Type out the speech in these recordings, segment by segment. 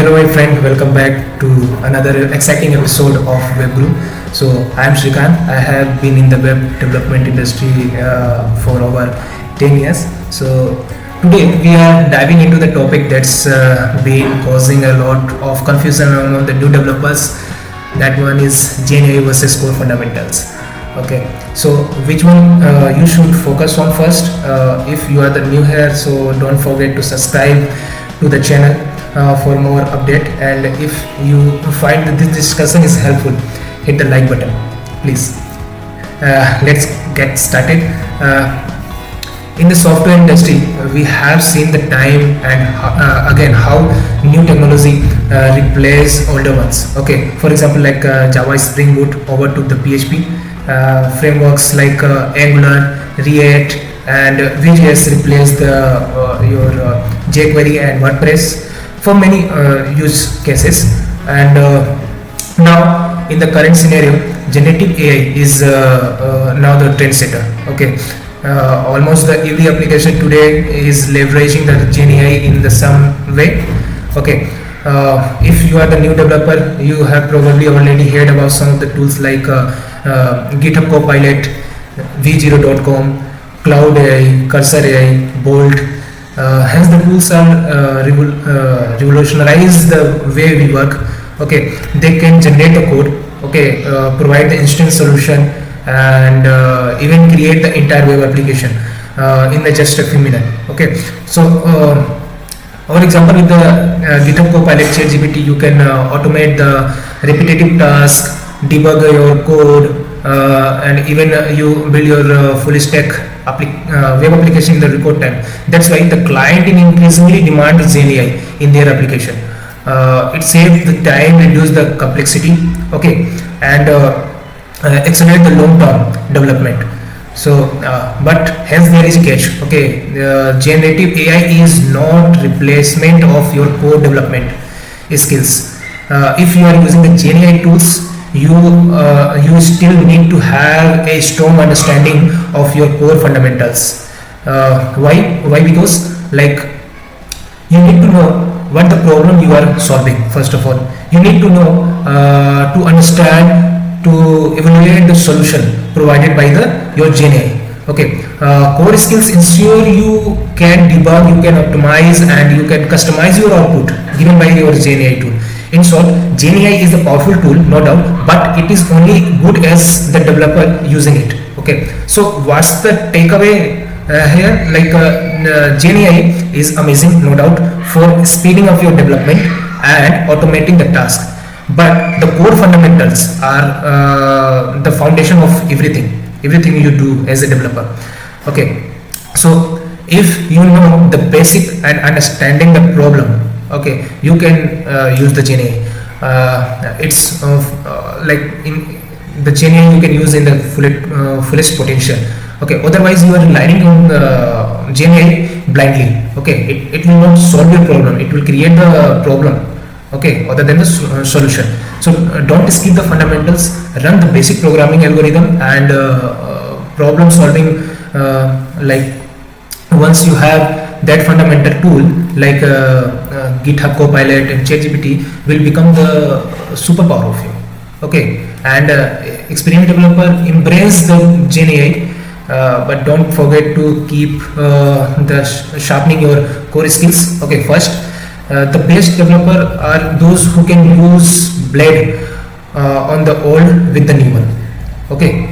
Hello my friend, welcome back to another exciting episode of WebGuru. So I am Shrikant. I have been in the web development industry for over 10 years. So today we are diving into the topic that's been causing a lot of confusion among the new developers. That one is GenAI versus core fundamentals. Okay, so which one you should focus on first? If you are the new here, so don't forget to subscribe to the channel for more update, and if you find that this discussion is helpful, hit the like button please. Let's get started. In the software industry, we have seen the time and again how new technology replace older ones. Okay, for example, like Java Spring Boot overtook the PHP frameworks like Angular, React, and Vue.js replaced your jQuery and WordPress for many use cases. And now in the current scenario, generative AI is now the trendsetter. Okay, almost every application today is leveraging the Gen AI in the some way. Okay, if you are the new developer, you have probably already heard about some of the tools like GitHub Copilot, v0.com, Cloud AI, Cursor AI, Bolt. Hence the tools are revolutionize the way we work. Okay, they can generate the code, okay, provide the instant solution, and even create the entire web application in the just a few minutes. Okay, so for example, with the GitHub Copilot ChatGPT, you can automate the repetitive task, debug your code, and even you build your full stack web application in the record time. That's why the client increasingly demands Gen AI in their application. It saves the time, reduce the complexity, okay, and accelerate the long-term development. So, but hence there is a catch. Okay, generative AI is not replacement of your core development skills. If you are using the Gen AI tools, you still need to have a strong understanding of your core fundamentals. Why? Because like you need to know what the problem you are solving. First of all, you need to know to understand, to evaluate the solution provided by your Gen AI. Okay, core skills ensure you can debug, you can optimize, and you can customize your output given by your Gen AI tool. In short, Gen AI is a powerful tool, no doubt, but it is only good as the developer using it. Okay, so what's the takeaway here? Like Gen AI is amazing, no doubt, for speeding up your development and automating the task. But the core fundamentals are the foundation of everything you do as a developer. Okay, so if you know the basic and understanding the problem, okay, you can use the Gen AI. It's like in the Gen AI you can use in the fullest potential. Okay, otherwise you are relying on Gen AI blindly. Okay, it will not solve your problem, it will create the problem, okay, other than the solution. So don't skip the fundamentals, run the basic programming algorithm and problem solving. Like once you have that fundamental tool like GitHub Copilot and ChatGPT will become the superpower of you. Okay, and experienced developer embrace the Gen AI, but don't forget to keep sharpening your core skills. Okay, first, the best developer are those who can use blade on the old with the new one. Okay,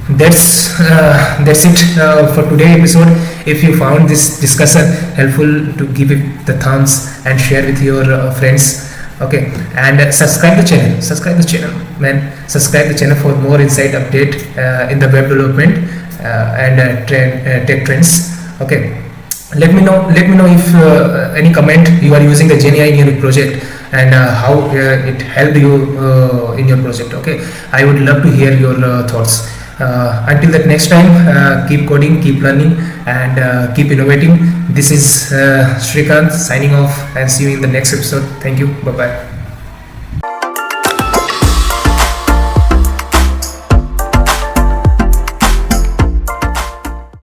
that's it for today's episode. If you found this discussion helpful, to give it the thumbs and share with your friends. Okay, and subscribe the channel subscribe the channel for more insight update in the web development and tech trends. Okay, let me know if any comment you are using the Gen AI in your project and how it helped you in your project. Okay, I would love to hear your thoughts. Until that next time, keep coding, keep learning, and keep innovating. This is Shrikant signing off, and see you in the next episode. Thank you. Bye bye.